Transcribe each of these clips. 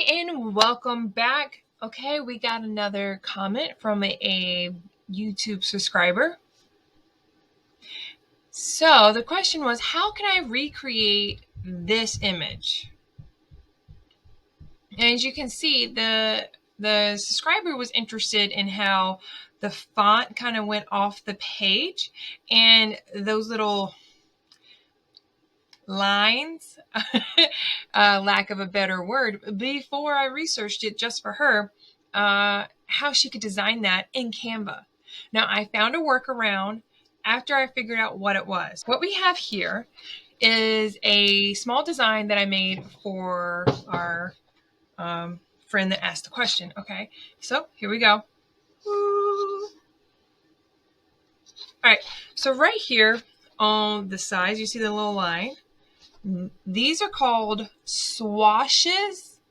And welcome back. Okay, we got another comment from a YouTube subscriber. So the question was, how can I recreate this image? And as you can see, the subscriber was interested in how the font kind of went off the page and those little lines, lack of a better word, before I researched it just for her, how she could design that in Canva. Now, I found a workaround after I figured out what it was. What we have here is a small design that I made for our friend that asked the question. Okay, so here we go. Woo. All right, so right here on the sides, you see the little line. These are called swashes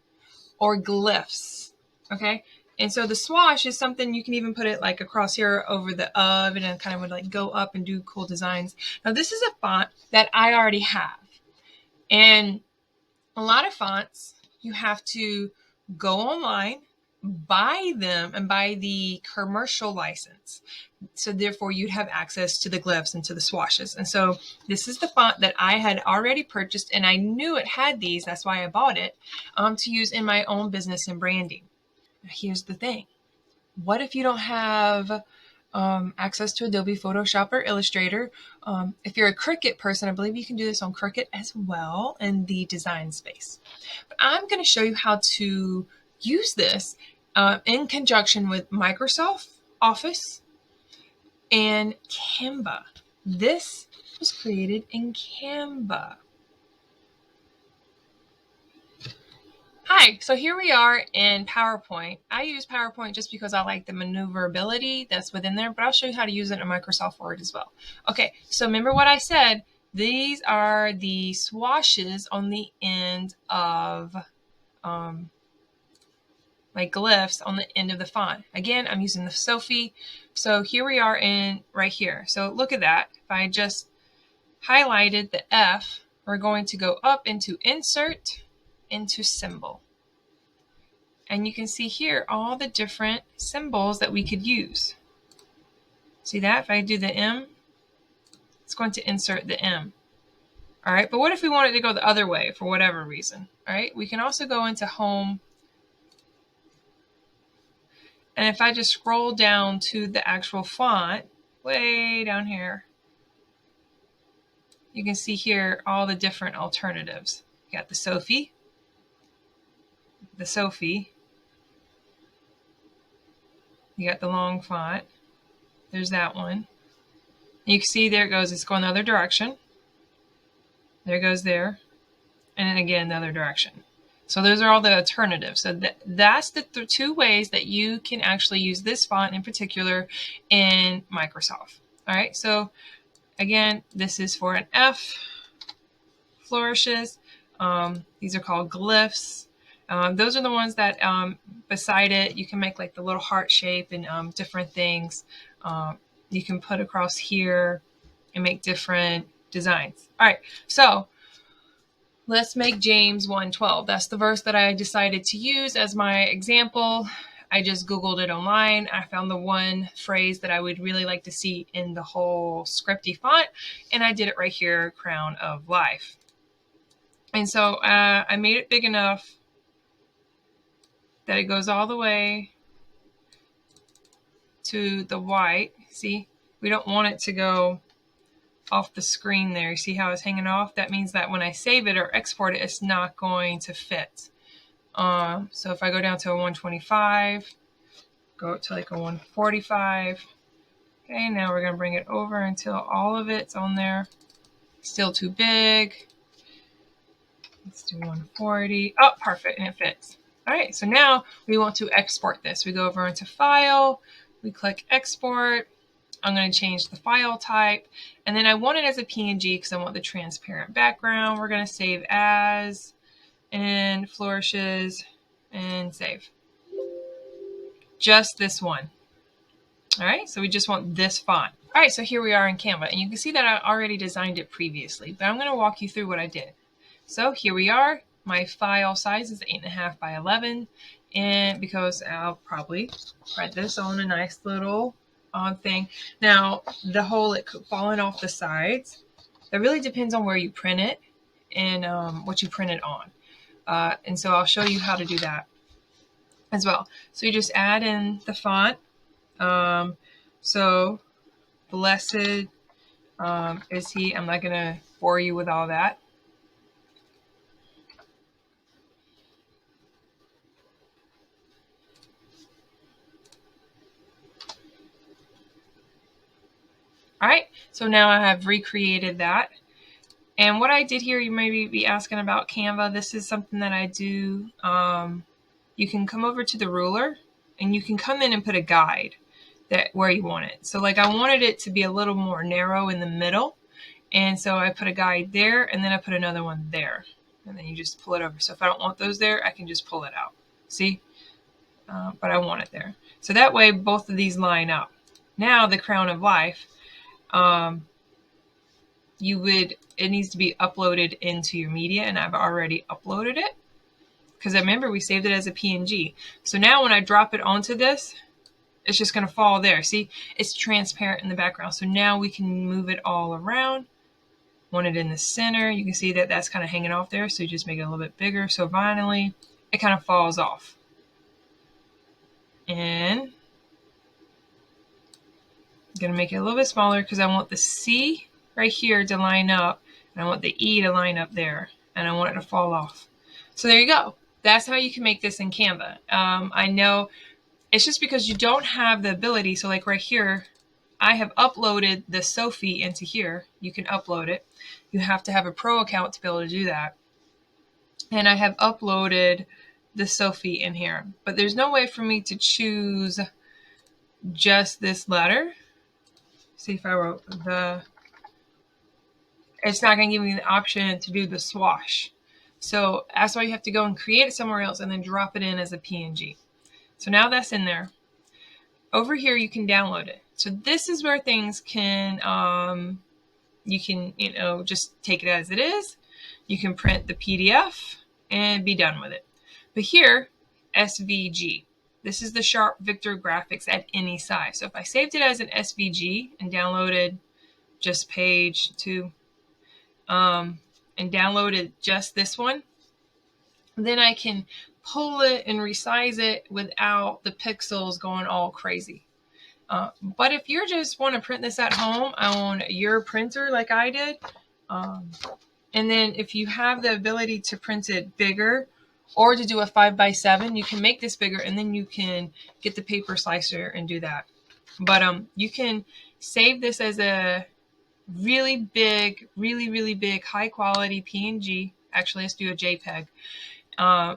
or glyphs, okay? And so the swash is something you can even put it like across here over the oven and kind of would like go up and do cool designs. Now this is a font that I already have. And a lot of fonts, you have to go online, buy them, and buy the commercial license. So therefore you'd have access to the glyphs and to the swashes. And so this is the font that I had already purchased, and I knew it had these, that's why I bought it, to use in my own business and branding. Now, here's the thing. What if you don't have access to Adobe Photoshop or Illustrator? If you're a Cricut person, I believe you can do this on Cricut as well in the design space. But I'm going to show you how to use this in conjunction with Microsoft Office and Canva. This was created in Canva. Hi, so here we are in PowerPoint. I use PowerPoint just because I like the maneuverability that's within there, but I'll show you how to use it in Microsoft Word as well. Okay, so remember what I said. These are the swashes on the end of my glyphs on the end of the font. Again, I'm using the Sophie. So here we are in right here. So look at that. If I just highlighted the F, we're going to go up into Insert, into Symbol. And you can see here all the different symbols that we could use. See that? If I do the M, it's going to insert the M. All right, but what if we wanted to go the other way for whatever reason? All right, we can also go into Home. And if I just scroll down to the actual font, way down here, you can see here all the different alternatives. You got the Sophie, you got the long font, there's that one. You can see there it goes, it's going the other direction. There it goes there. And then again, the other direction. So those are all the alternatives. So that's the two ways that you can actually use this font in particular in Microsoft. All right, so again, this is for an F, Flourishes. These are called glyphs. Those are the ones that beside it, you can make like the little heart shape and different things. You can put across here and make different designs. All right, so let's make James 1:12. That's the verse that I decided to use as my example. I just Googled it online. I found the one phrase that I would really like to see in the whole scripty font, and I did it right here, Crown of Life. And so I made it big enough that it goes all the way to the white. See, we don't want it to go off the screen there. You see how it's hanging off? That means that when I save it or export it, it's not going to fit. So if I go down to a 125, go up to like a 145. Okay, now we're going to bring it over until all of it's on there. Still too big. Let's do 140. Oh, perfect, and it fits. All right, so now we want to export this. We go over into File, we click Export. I'm going to change the file type, and then I want it as a PNG because I want the transparent background. We're going to save as, and Flourishes, and save. Just this one. All right, so we just want this font. All right, so here we are in Canva, and you can see that I already designed it previously, but I'm going to walk you through what I did. So here we are. my file size is 8.5 by 11, and because I'll probably print this on a nice little thing. Now, the whole it falling off the sides, that really depends on where you print it and what you print it on. And so I'll show you how to do that as well. So you just add in the font. So blessed is he. I'm not going to bore you with all that. All right, so now I have recreated that. And what I did here, you may be asking about Canva. This is something that I do. You can come over to the ruler and you can come in and put a guide that where you want it. So like I wanted it to be a little more narrow in the middle. And so I put a guide there and then I put another one there. And then you just pull it over. So if I don't want those there, I can just pull it out. See? But I want it there. So that way both of these line up. Now the crown of life. It needs to be uploaded into your media, and I've already uploaded it because I remember we saved it as a PNG. So now when I drop it onto this, it's just going to fall there. See, it's transparent in the background. So now we can move it all around. Want it in the center. You can see that that's kind of hanging off there. So you just make it a little bit bigger. So finally, it kind of falls off. And I'm going to make it a little bit smaller because I want the C right here to line up, and I want the E to line up there, and I want it to fall off. So there you go. That's how you can make this in Canva. I know it's just because you don't have the ability. So like right here, I have uploaded the Sophie into here. You can upload it. You have to have a pro account to be able to do that. And I have uploaded the Sophie in here, but there's no way for me to choose just this letter. See if I wrote it's not going to give me the option to do the swash. So that's why you have to go and create it somewhere else and then drop it in as a PNG. So now that's in there. Over here, you can download it. So this is where things can, you can, just take it as it is. You can print the PDF and be done with it. But here, SVG. This is the Sharp Victor graphics at any size. So if I saved it as an SVG and downloaded just page 2, and downloaded just this one, then I can pull it and resize it without the pixels going all crazy. But if you just want to print this at home on your printer like I did, and then if you have the ability to print it bigger or to do a 5x7, you can make this bigger and then you can get the paper slicer and do that. But you can save this as a really big, really big, high quality PNG. Actually, let's do a JPEG.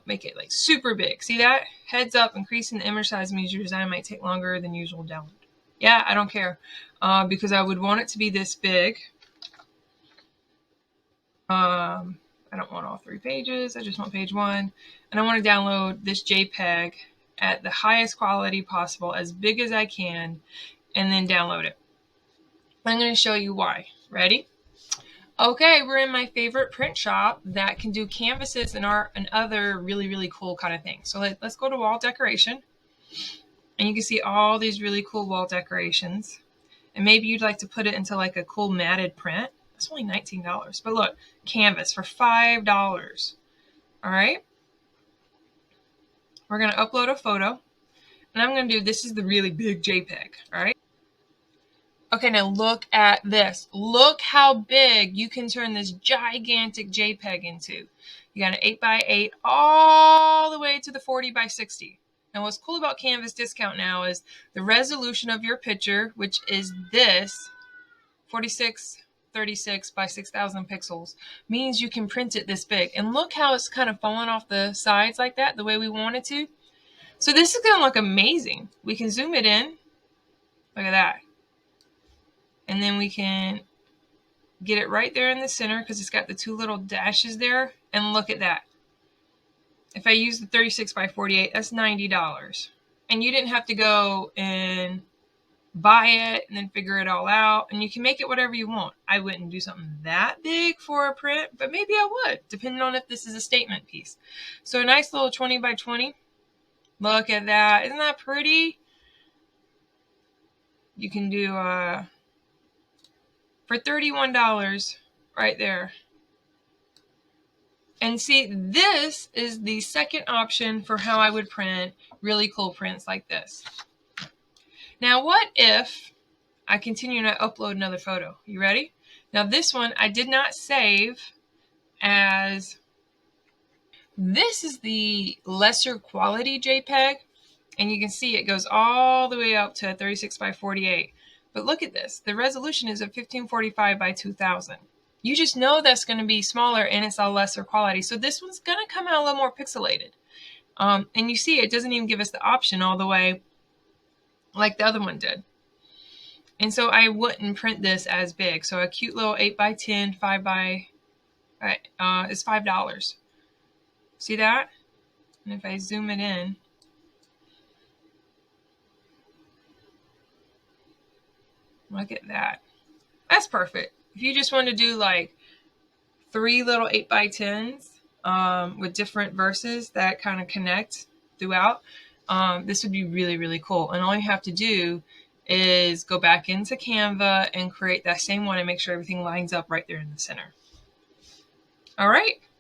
Make it like super big. See that? Heads up, increasing the image size means your design might take longer than usual download. Yeah, I don't care because I would want it to be this big. I don't want all 3 pages. I just want page 1. And I want to download this JPEG at the highest quality possible, as big as I can, and then download it. I'm going to show you why. Ready? Okay, we're in my favorite print shop that can do canvases and art and other really cool kind of things. So let's go to wall decoration. And you can see all these really cool wall decorations. And maybe you'd like to put it into like a cool matted print. It's only $19. But look, canvas for $5. All right. We're going to upload a photo. And I'm going to do, this is the really big JPEG. All right. Okay, now look at this. Look how big you can turn this gigantic JPEG into. You got an 8x8 all the way to the 40x60. Now what's cool about Canva's discount now is the resolution of your picture, which is this 4636 by 6000 pixels, means you can print it this big. And look how it's kind of falling off the sides like that, the way we want it to. So this is going to look amazing. We can zoom it in. Look at that. And then we can get it right there in the center because it's got the 2 little dashes there. And look at that. If I use the 36 by 48, that's $90. And you didn't have to go and buy it and then figure it all out. And you can make it whatever you want. I wouldn't do something that big for a print, but maybe I would, depending on if this is a statement piece. So a nice little 20 by 20. Look at that. Isn't that pretty? You can do for $31 right there. And see, this is the second option for how I would print really cool prints like this. Now, what if I continue to upload another photo? You ready? Now, this one I did not save as, this is the lesser quality JPEG. And you can see it goes all the way up to 36 by 48. But look at this. The resolution is at 1545 by 2000. You just know that's going to be smaller and it's a lesser quality. So this one's going to come out a little more pixelated. And you see it doesn't even give us the option all the way like the other one did. And so I wouldn't print this as big. So a cute little 8 by 10, 5 by, is $5. See that? And if I zoom it in, look at that. That's perfect. If you just want to do like 3 little 8 by 10s with different verses that kind of connect throughout, this would be really, really cool. And all you have to do is go back into Canva and create that same one and make sure everything lines up right there in the center. All right.